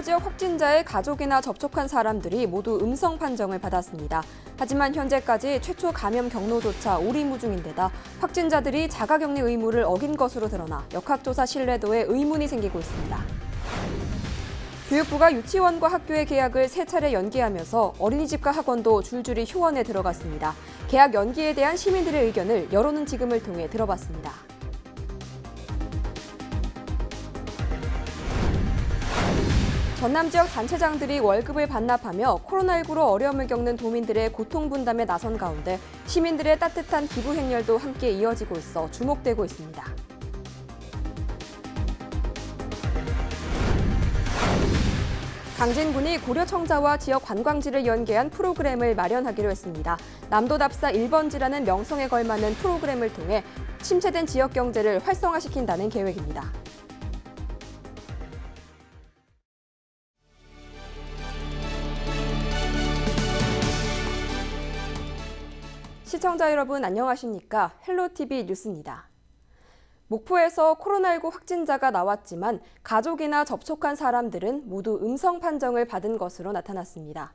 전남 지역 확진자의 가족이나 접촉한 사람들이 모두 음성 판정을 받았습니다. 하지만 현재까지 최초 감염 경로조차 오리무중인데다 확진자들이 자가격리 의무를 어긴 것으로 드러나 역학조사 신뢰도에 의문이 생기고 있습니다. 교육부가 유치원과 학교의 개학을 3차례 연기하면서 어린이집과 학원도 줄줄이 휴원에 들어갔습니다. 개학 연기에 대한 시민들의 의견을 여론은 지금을 통해 들어봤습니다. 전남 지역 단체장들이 월급을 반납하며 코로나19로 어려움을 겪는 도민들의 고통 분담에 나선 가운데 시민들의 따뜻한 기부 행렬도 함께 이어지고 있어 주목되고 있습니다. 강진군이 고려청자와 지역 관광지를 연계한 프로그램을 마련하기로 했습니다. 남도답사 1번지라는 명성에 걸맞는 프로그램을 통해 침체된 지역 경제를 활성화시킨다는 계획입니다. 시청자 여러분 안녕하십니까? 헬로티비 뉴스입니다. 목포에서 코로나19 확진자가 나왔지만 가족이나 접촉한 사람들은 모두 음성 판정을 받은 것으로 나타났습니다.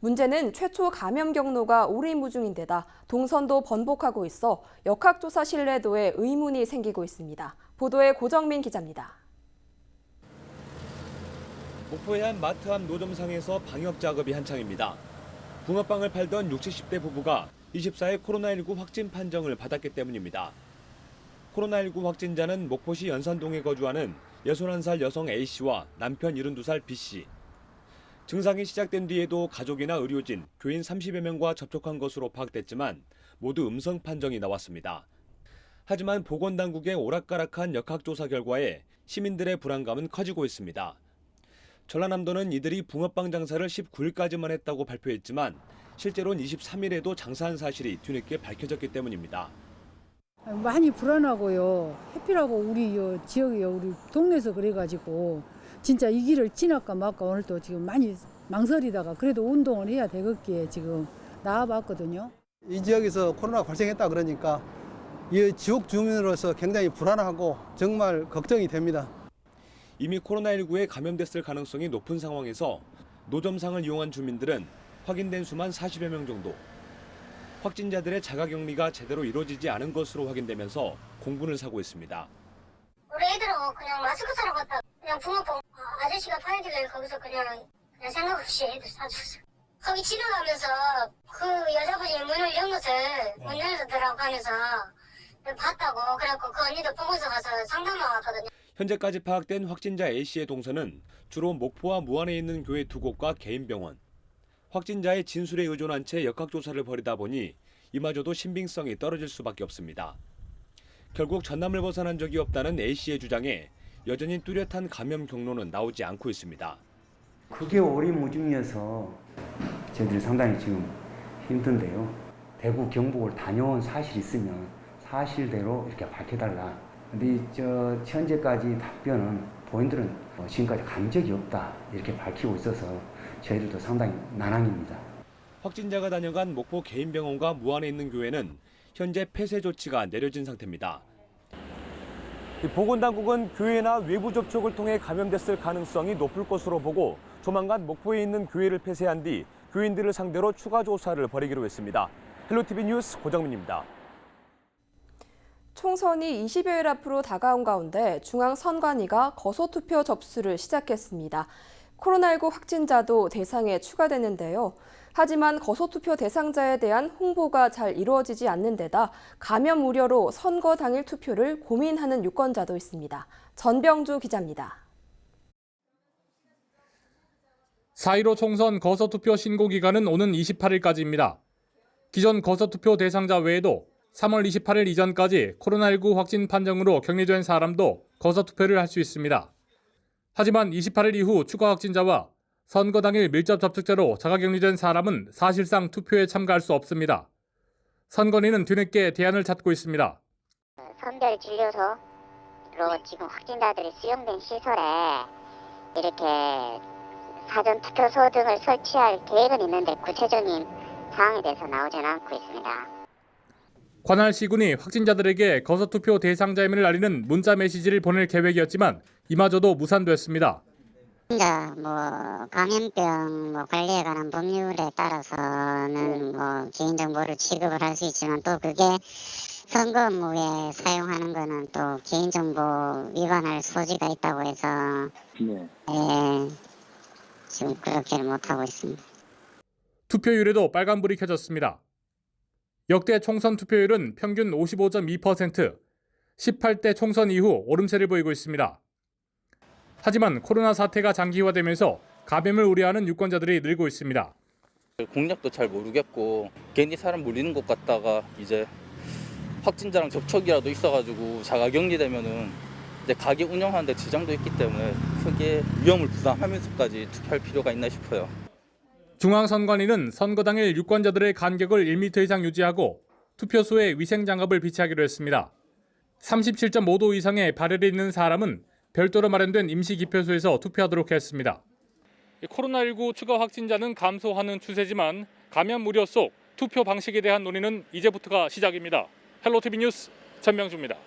문제는 최초 감염 경로가 오리무중인데다 동선도 번복하고 있어 역학조사 신뢰도에 의문이 생기고 있습니다. 보도에 고정민 기자입니다. 목포의 한 마트 앞 노점상에서 방역 작업이 한창입니다. 붕어빵을 팔던 60, 70대 부부가 24일 코로나19 확진 판정을 받았기 때문입니다. 코로나19 확진자는 목포시 연산동에 거주하는 61살 여성 A씨와 남편 72살 B씨. 증상이 시작된 뒤에도 가족이나 의료진, 교인 30여 명과 접촉한 것으로 파악됐지만 모두 음성 판정이 나왔습니다. 하지만 보건당국의 오락가락한 역학조사 결과에 시민들의 불안감은 커지고 있습니다. 전라남도는 이들이 붕어빵 장사를 19일까지만 했다고 발표했지만 실제로는 23일에도 장사한 사실이 뒤늦게 밝혀졌기 때문입니다. 많이 불안하고요. 해피라고 우리 지역에 우리 동네에서 그래가지고 진짜 이 길을 지날까 말까 오늘 또 지금 많이 망설이다가 그래도 운동을 해야 되겠기에 지금 나와봤거든요. 이 지역에서 코로나가 발생했다 그러니까 이 지역 주민으로서 굉장히 불안하고 정말 걱정이 됩니다. 이미 코로나19에 감염됐을 가능성이 높은 상황에서 노점상을 이용한 주민들은 확인된 수만 40여 명 정도. 확진자들의 자가격리가 제대로 이루어지지 않은 것으로 확인되면서 공분을 사고 있습니다. 우리 애들은 그냥 마스크 사러 갔다 그냥 붕어빵 아저씨가 팔길래 거기서 그냥 생각 없이 애들 사줬어. 거기 지나가면서 그 여자분이 문을 연 것을 문 열어더라고 하면서 봤다고 그래갖고 그 언니도 보고서 가서 상담만 왔거든요. 현재까지 파악된 확진자 A씨의 동선은 주로 목포와 무안에 있는 교회 2곳과 개인 병원. 확진자의 진술에 의존한 채 역학조사를 벌이다 보니 이마저도 신빙성이 떨어질 수밖에 없습니다. 결국 전남을 벗어난 적이 없다는 A씨의 주장에 여전히 뚜렷한 감염 경로는 나오지 않고 있습니다. 그게 오리무중이어서 저희들이 상당히 지금 힘든데요. 대구 경북을 다녀온 사실이 있으면 사실대로 이렇게 밝혀달라. 근데 현재까지 답변은 본인들은 지금까지 간 적이 없다 이렇게 밝히고 있어서 저희들도 상당히 난항입니다. 확진자가 다녀간 목포 개인병원과 무안에 있는 교회는 현재 폐쇄 조치가 내려진 상태입니다. 보건당국은 교회나 외부 접촉을 통해 감염됐을 가능성이 높을 것으로 보고 조만간 목포에 있는 교회를 폐쇄한 뒤 교인들을 상대로 추가 조사를 벌이기로 했습니다. 헬로티비 뉴스 고정민입니다. 총선이 20여일 앞으로 다가온 가운데 중앙선관위가 거소투표 접수를 시작했습니다. 코로나19 확진자도 대상에 추가되는데요. 하지만 거소투표 대상자에 대한 홍보가 잘 이루어지지 않는 데다 감염 우려로 선거 당일 투표를 고민하는 유권자도 있습니다. 전병주 기자입니다. 4.15 총선 거소투표 신고 기간은 오는 28일까지입니다. 기존 거소투표 대상자 외에도 3월 28일 이전까지 코로나19 확진 판정으로 격리된 사람도 거소투표를 할 수 있습니다. 하지만 28일 이후 추가 확진자와 선거 당일 밀접 접촉자로 자가격리된 사람은 사실상 투표에 참가할 수 없습니다. 선관위는 뒤늦게 대안을 찾고 있습니다. 선별 진료소로 지금 확진자들이 수용된 시설에 이렇게 사전 투표소 등을 설치할 계획은 있는데 구체적인 사항에 대해서 나오지는 않고 있습니다. 관할 시군이 확진자들에게 거소투표 대상자임을 알리는 문자 메시지를 보낼 계획이었지만 이마저도 무산됐습니다. 혼자 감염병 관리에 관한 법률에 따라서는 개인정보를 취급을 할 수 있지만 또 그게 선거 업무에 사용하는 거는 또 개인정보 위반할 소지가 있다고 해서 지금 그렇게는 못하고 있습니다. 투표율에도 빨간불이 켜졌습니다. 역대 총선 투표율은 평균 55.2%, 18대 총선 이후 오름세를 보이고 있습니다. 하지만 코로나 사태가 장기화되면서 감염을 우려하는 유권자들이 늘고 있습니다. 공약도 잘 모르겠고 괜히 사람 몰리는 것 같다가 이제 확진자랑 접촉이라도 있어가지고 자가격리되면은 이제 가게 운영하는데 지장도 있기 때문에 크게 위험을 부담하면서까지 투표할 필요가 있나 싶어요. 중앙선관위는 선거 당일 유권자들의 간격을 1m 이상 유지하고 투표소에 위생장갑을 비치하기로 했습니다. 37.5도 이상의 발열이 있는 사람은 별도로 마련된 임시기표소에서 투표하도록 했습니다. 코로나19 추가 확진자는 감소하는 추세지만 감염 우려 속 투표 방식에 대한 논의는 이제부터가 시작입니다. 헬로티비 뉴스 전명주입니다.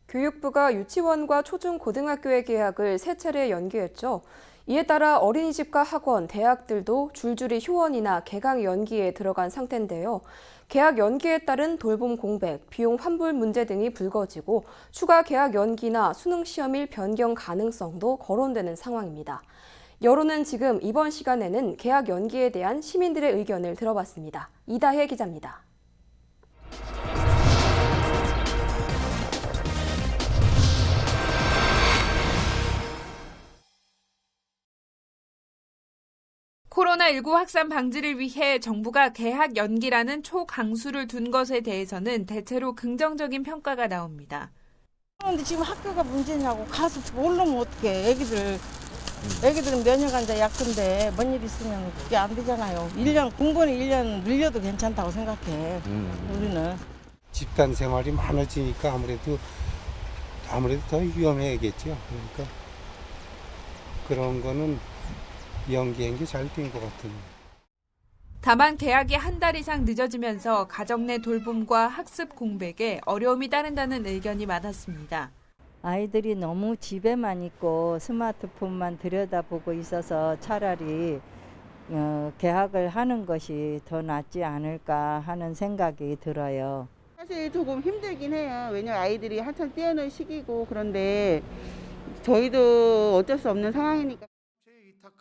교육부가 유치원과 초중고등학교의 개학을 세 차례 연기했죠. 이에 따라 어린이집과 학원, 대학들도 줄줄이 휴원이나 개강 연기에 들어간 상태인데요. 개학 연기에 따른 돌봄 공백, 비용 환불 문제 등이 불거지고 추가 개학 연기나 수능 시험일 변경 가능성도 거론되는 상황입니다. 여론은 지금 이번 시간에는 개학 연기에 대한 시민들의 의견을 들어봤습니다. 이다혜 기자입니다. 코로나19 확산 방지를 위해 정부가 개학 연기라는 초강수를 둔 것에 대해서는 대체로 긍정적인 평가가 나옵니다. 그런데 지금 학교가 문제냐고 가서 모르면 어떡해. 애기들은 면역 환자 약한데 뭔 일 있으면 그게 안 되잖아요. 공부는 1년 늘려도 괜찮다고 생각해. 우리는. 집단 생활이 많아지니까 아무래도 더 위험해야겠죠. 그러니까 그런 거는 연기한 게 잘 된 것 같아요. 다만 개학이 한 달 이상 늦어지면서 가정 내 돌봄과 학습 공백에 어려움이 따른다는 의견이 많았습니다. 아이들이 너무 집에만 있고 스마트폰만 들여다보고 있어서 차라리 개학을 하는 것이 더 낫지 않을까 하는 생각이 들어요. 사실 조금 힘들긴 해요. 왜냐면 아이들이 한참 뛰어놀 시기고 그런데 저희도 어쩔 수 없는 상황이니까.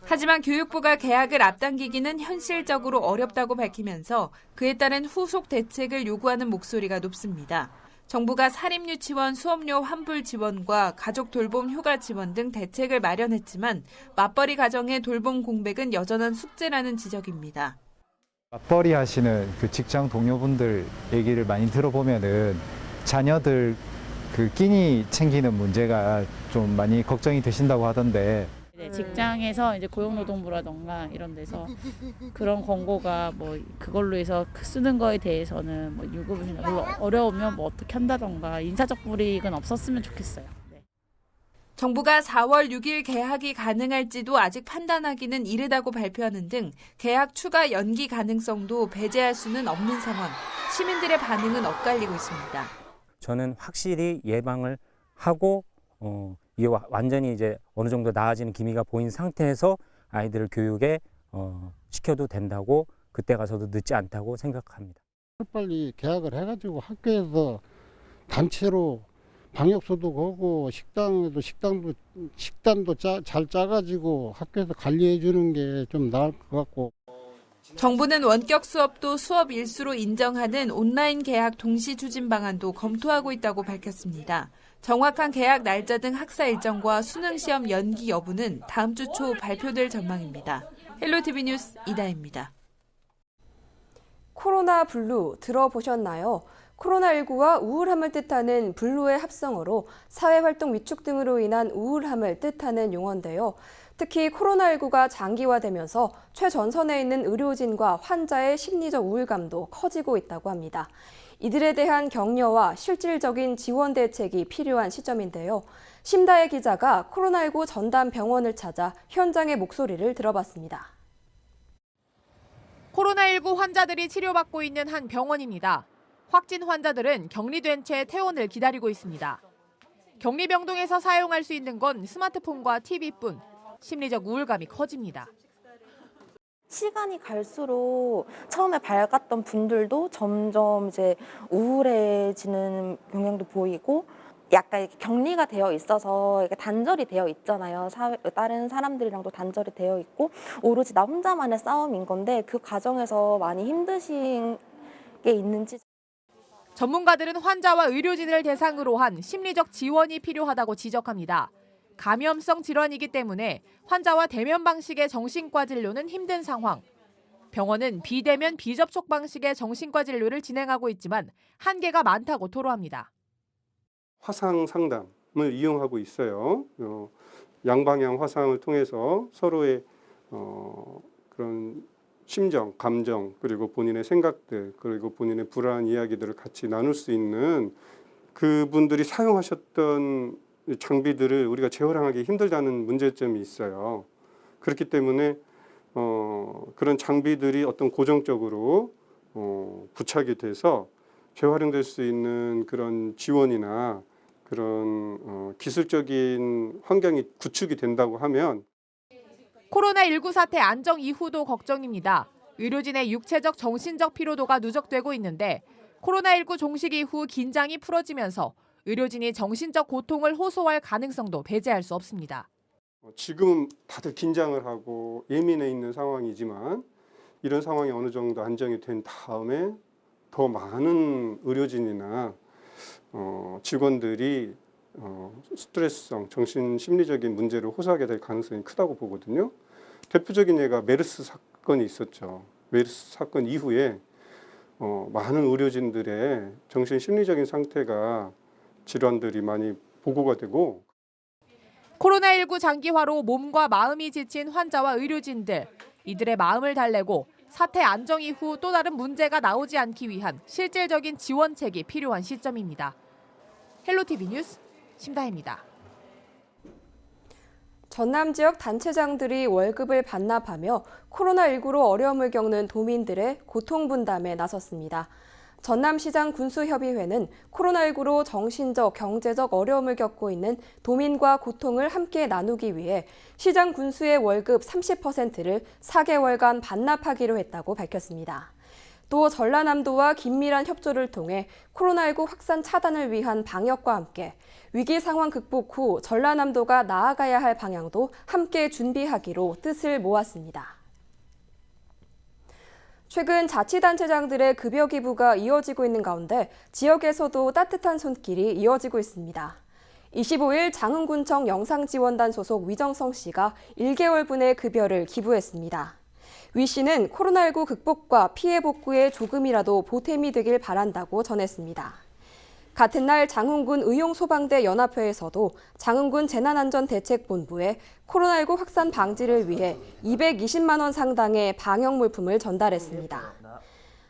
하지만 교육부가 개학을 앞당기기는 현실적으로 어렵다고 밝히면서 그에 따른 후속 대책을 요구하는 목소리가 높습니다. 정부가 사립유치원 수업료 환불 지원과 가족 돌봄 휴가 지원 등 대책을 마련했지만 맞벌이 가정의 돌봄 공백은 여전한 숙제라는 지적입니다. 맞벌이 하시는 그 직장 동료분들 얘기를 많이 들어보면은 자녀들 그 끼니 챙기는 문제가 좀 많이 걱정이 되신다고 하던데. 직장에서 이제 고용노동부라던가 이런 데서 그런 권고가 그걸로 해서 쓰는 거에 대해서는 유급을 물론 어려우면 어떻게 한다던가 인사적 불이익은 없었으면 좋겠어요. 네. 정부가 4월 6일 개학이 가능할지도 아직 판단하기는 이르다고 발표하는 등 개학 추가 연기 가능성도 배제할 수는 없는 상황. 시민들의 반응은 엇갈리고 있습니다. 저는 확실히 예방을 하고 이게 완전히 이제 어느 정도 나아지는 기미가 보인 상태에서 아이들을 교육에 시켜도 된다고 그때 가서도 늦지 않다고 생각합니다. 빨리 개학을 해가지고 학교에서 단체로 방역소도 거고 식단도 잘 짜가지고 학교에서 관리해 주는 게 좀 나을 것 같고. 정부는 원격 수업도 수업 일수로 인정하는 온라인 개학 동시 추진 방안도 검토하고 있다고 밝혔습니다. 정확한 개학 날짜 등 학사 일정과 수능 시험 연기 여부는 다음 주 초 발표될 전망입니다. 헬로티비 뉴스 이다혜입니다. 코로나 블루 들어보셨나요? 코로나19와 우울함을 뜻하는 블루의 합성어로 사회활동 위축 등으로 인한 우울함을 뜻하는 용어인데요. 특히 코로나19가 장기화되면서 최전선에 있는 의료진과 환자의 심리적 우울감도 커지고 있다고 합니다. 이들에 대한 격려와 실질적인 지원 대책이 필요한 시점인데요. 심다혜 기자가 코로나19 전담 병원을 찾아 현장의 목소리를 들어봤습니다. 코로나19 환자들이 치료받고 있는 한 병원입니다. 확진 환자들은 격리된 채 퇴원을 기다리고 있습니다. 격리병동에서 사용할 수 있는 건 스마트폰과 TV뿐. 심리적 우울감이 커집니다. 시간이 갈수록 처음에 밝았던 분들도 점점 이제 우울해지는 경향도 보이고 약간 이렇게 격리가 되어 있어서 이렇게 단절이 되어 있잖아요. 다른 사람들이랑도 단절이 되어 있고 오로지 나 혼자만의 싸움인 건데 그 과정에서 많이 힘드신 게 있는지. 전문가들은 환자와 의료진을 대상으로 한 심리적 지원이 필요하다고 지적합니다. 감염성 질환이기 때문에 환자와 대면 방식의 정신과 진료는 힘든 상황. 병원은 비대면 비접촉 방식의 정신과 진료를 진행하고 있지만 한계가 많다고 토로합니다. 화상 상담을 이용하고 있어요. 양방향 화상을 통해서 서로의 그런 심정, 감정, 그리고 본인의 생각들, 그리고 본인의 불안한 이야기들을 같이 나눌 수 있는 그분들이 사용하셨던 장비들을 우리가 재활용하기 힘들다는 문제점이 있어요. 그렇기 때문에 그런 장비들이 어떤 고정적으로 부착이 돼서 재활용될 수 있는 그런 지원이나 그런 기술적인 환경이 구축이 된다고 하면 코로나19 사태 안정 이후도 걱정입니다. 의료진의 육체적, 정신적 피로도가 누적되고 있는데 코로나19 종식 이후 긴장이 풀어지면서 의료진이 정신적 고통을 호소할 가능성도 배제할 수 없습니다. 지금 다들 긴장을 하고 예민해 있는 상황이지만 이런 상황이 어느 정도 안정이 된 다음에 더 많은 의료진이나 직원들이 스트레스성 정신 심리적인 문제를 호소하게 될 가능성이 크다고 보거든요. 대표적인 예가 메르스 사건이 있었죠. 메르스 사건 이후에 많은 의료진들의 정신 심리적인 상태가 질환들이 많이 보고가 되고 코로나19 장기화로 몸과 마음이 지친 환자와 의료진들, 이들의 마음을 달래고 사태 안정 이후 또 다른 문제가 나오지 않기 위한 실질적인 지원책이 필요한 시점입니다. 헬로티비 뉴스 심다혜입니다. 전남 지역 단체장들이 월급을 반납하며 코로나19로 어려움을 겪는 도민들의 고통 분담에 나섰습니다. 전남시장 군수협의회는 코로나19로 정신적, 경제적 어려움을 겪고 있는 도민과 고통을 함께 나누기 위해 시장 군수의 월급 30%를 4개월간 반납하기로 했다고 밝혔습니다. 또 전라남도와 긴밀한 협조를 통해 코로나19 확산 차단을 위한 방역과 함께 위기 상황 극복 후 전라남도가 나아가야 할 방향도 함께 준비하기로 뜻을 모았습니다. 최근 자치단체장들의 급여 기부가 이어지고 있는 가운데 지역에서도 따뜻한 손길이 이어지고 있습니다. 25일 장흥군청 영상지원단 소속 위정성 씨가 1개월분의 급여를 기부했습니다. 위 씨는 코로나19 극복과 피해 복구에 조금이라도 보탬이 되길 바란다고 전했습니다. 같은 날 장흥군 의용소방대 연합회에서도 장흥군 재난안전대책본부에 코로나19 확산 방지를 위해 220만 원 상당의 방역 물품을 전달했습니다.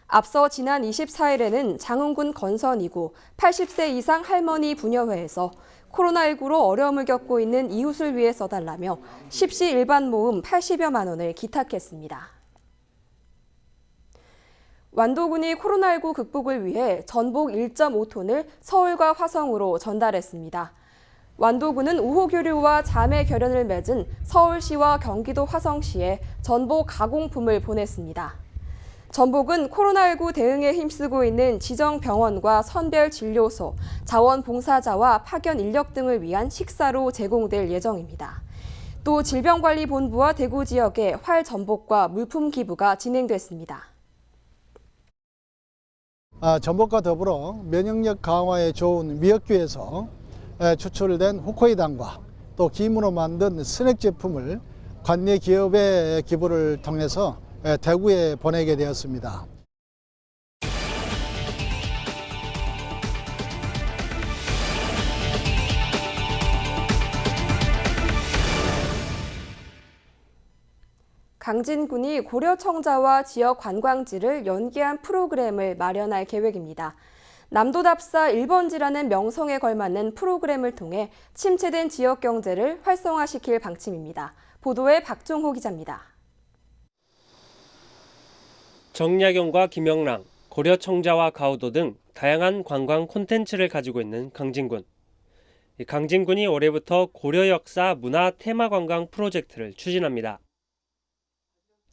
앞서 지난 24일에는 장흥군 건선2구 80세 이상 할머니 부녀회에서 코로나19로 어려움을 겪고 있는 이웃을 위해 써달라며 십시 일반 모금 80여만 원을 기탁했습니다. 완도군이 코로나19 극복을 위해 전복 1.5톤을 서울과 화성으로 전달했습니다. 완도군은 우호교류와 자매 결연을 맺은 서울시와 경기도 화성시에 전복 가공품을 보냈습니다. 전복은 코로나19 대응에 힘쓰고 있는 지정병원과 선별진료소, 자원봉사자와 파견 인력 등을 위한 식사로 제공될 예정입니다. 또 질병관리본부와 대구 지역에 활 전복과 물품 기부가 진행됐습니다. 전복과 더불어 면역력 강화에 좋은 미역주에서 추출된 호코이당과 또 김으로 만든 스낵 제품을 관내 기업의 기부를 통해서 대구에 보내게 되었습니다. 강진군이 고려청자와 지역 관광지를 연계한 프로그램을 마련할 계획입니다. 남도답사 1번지라는 명성에 걸맞는 프로그램을 통해 침체된 지역 경제를 활성화시킬 방침입니다. 보도에 박종호 기자입니다. 정약용과 김영랑, 고려청자와 가우도 등 다양한 관광 콘텐츠를 가지고 있는 강진군. 강진군이 올해부터 고려 역사 문화 테마 관광 프로젝트를 추진합니다.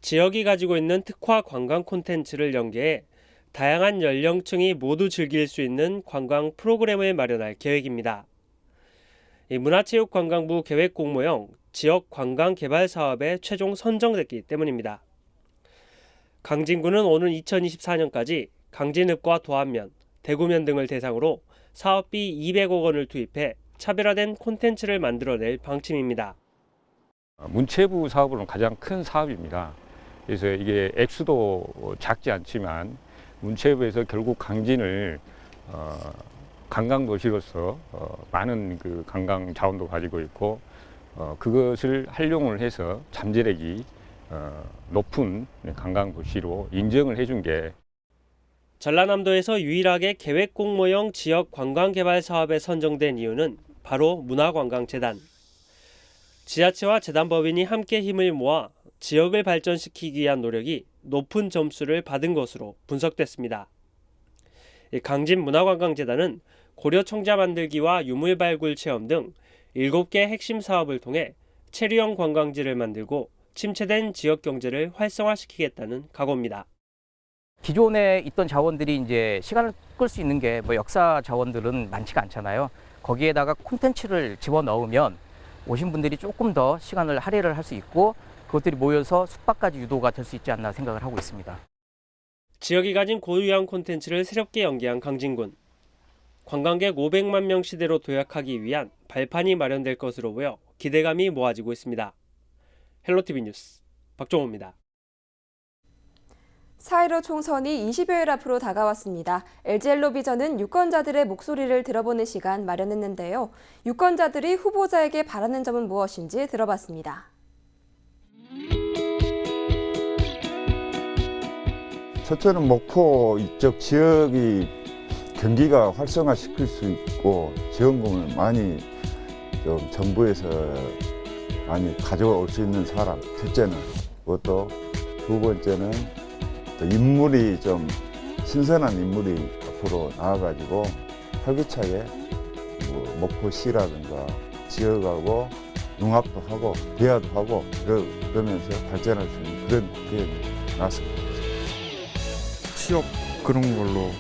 지역이 가지고 있는 특화 관광 콘텐츠를 연계해 다양한 연령층이 모두 즐길 수 있는 관광 프로그램을 마련할 계획입니다. 문화체육관광부 계획 공모형 지역 관광 개발 사업에 최종 선정됐기 때문입니다. 강진군은 오는 2024년까지 강진읍과 도안면, 대구면 등을 대상으로 사업비 200억 원을 투입해 차별화된 콘텐츠를 만들어낼 방침입니다. 문체부 사업으로는 가장 큰 사업입니다. 그래서 이게 액수도 작지 않지만 문체부에서 결국 강진을 관광도시로서 많은 그 관광 자원도 가지고 있고 그것을 활용을 해서 잠재력이 높은 관광도시로 인정을 해준 게 전라남도에서 유일하게 계획 공모형 지역 관광개발 사업에 선정된 이유는 바로 문화관광재단. 지자체와 재단법인이 함께 힘을 모아 지역을 발전시키기 위한 노력이 높은 점수를 받은 것으로 분석됐습니다. 강진문화관광재단은 고려 청자 만들기와 유물 발굴 체험 등 7개 핵심 사업을 통해 체류형 관광지를 만들고 침체된 지역 경제를 활성화시키겠다는 각오입니다. 기존에 있던 자원들이 이제 시간을 끌 수 있는 게 뭐 역사 자원들은 많지가 않잖아요. 거기에다가 콘텐츠를 집어넣으면 오신 분들이 조금 더 시간을 할애를 할 수 있고 그것들이 모여서 숙박까지 유도가 될 수 있지 않나 생각을 하고 있습니다. 지역이 가진 고유형 콘텐츠를 새롭게 연계한 강진군. 관광객 500만 명 시대로 도약하기 위한 발판이 마련될 것으로 보여 기대감이 모아지고 있습니다. 헬로티비 뉴스 박종호입니다. 4.15 총선이 20여일 앞으로 다가왔습니다. LG엘로비전은 유권자들의 목소리를 들어보는 시간 마련했는데요. 유권자들이 후보자에게 바라는 점은 무엇인지 들어봤습니다. 첫째는 목포 이쪽 지역이 경기가 활성화시킬 수 있고 지원금을 많이 좀 정부에서 많이 가져올 수 있는 사람. 첫째는 그것도 두 번째는 또 인물이 좀 신선한 인물이 앞으로 나와가지고 활기차게 뭐 목포시라든가 지역하고 융합도 하고 대화도 하고 그러면서 발전할 수 있는 그런 게 나왔습니다. 취업 그런 걸로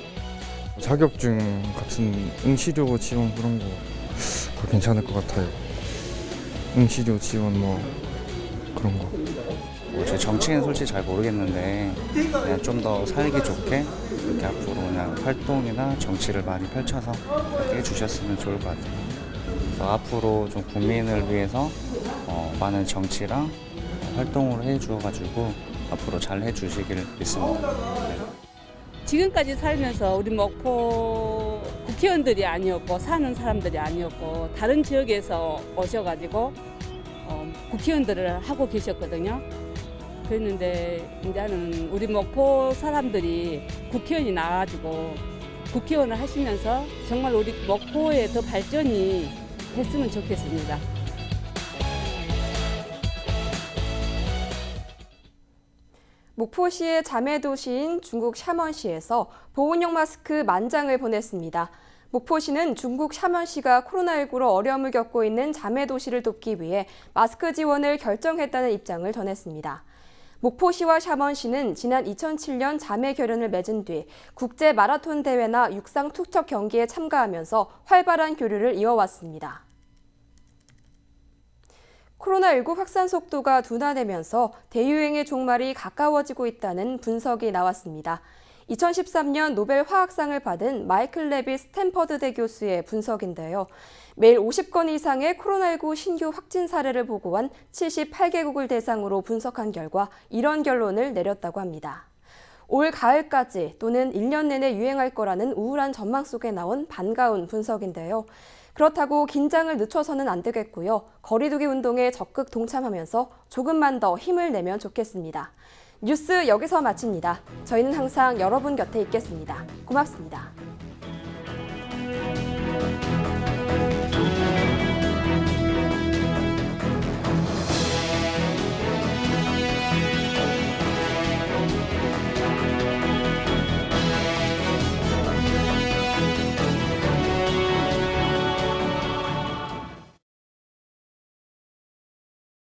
자격증 같은 응시료 지원 그런 거 더 괜찮을 것 같아요. 응시료 지원 뭐 그런 거. 제 정치는 솔직히 잘 모르겠는데 그냥 좀 더 살기 좋게 이렇게 앞으로 그냥 활동이나 정치를 많이 펼쳐서 이렇게 해주셨으면 좋을 것 같아요. 그래서 앞으로 좀 국민을 위해서 많은 정치랑 활동을 해주어가지고 앞으로 잘 해주시길 믿습니다. 네. 지금까지 살면서 우리 목포 국회의원들이 아니었고 사는 사람들이 아니었고 다른 지역에서 오셔가지고 국회의원들을 하고 계셨거든요. 그랬는데 이제는 우리 목포 사람들이 국회의원이 나와가지고 국회의원을 하시면서 정말 우리 목포에 더 발전이 됐으면 좋겠습니다. 목포시의 자매도시인 중국 샤먼시에서 보온용 마스크 10,000장을 보냈습니다. 목포시는 중국 샤먼시가 코로나19로 어려움을 겪고 있는 자매도시를 돕기 위해 마스크 지원을 결정했다는 입장을 전했습니다. 목포시와 샤먼시는 지난 2007년 자매 결연을 맺은 뒤 국제 마라톤 대회나 육상 투척 경기에 참가하면서 활발한 교류를 이어왔습니다. 코로나19 확산 속도가 둔화되면서 대유행의 종말이 가까워지고 있다는 분석이 나왔습니다. 2013년 노벨 화학상을 받은 마이클 레빗 스탠퍼드대 교수의 분석인데요. 매일 50건 이상의 코로나19 신규 확진 사례를 보고한 78개국을 대상으로 분석한 결과 이런 결론을 내렸다고 합니다. 올 가을까지 또는 1년 내내 유행할 거라는 우울한 전망 속에 나온 반가운 분석인데요. 그렇다고 긴장을 늦춰서는 안 되겠고요. 거리 두기 운동에 적극 동참하면서 조금만 더 힘을 내면 좋겠습니다. 뉴스 여기서 마칩니다. 저희는 항상 여러분 곁에 있겠습니다. 고맙습니다.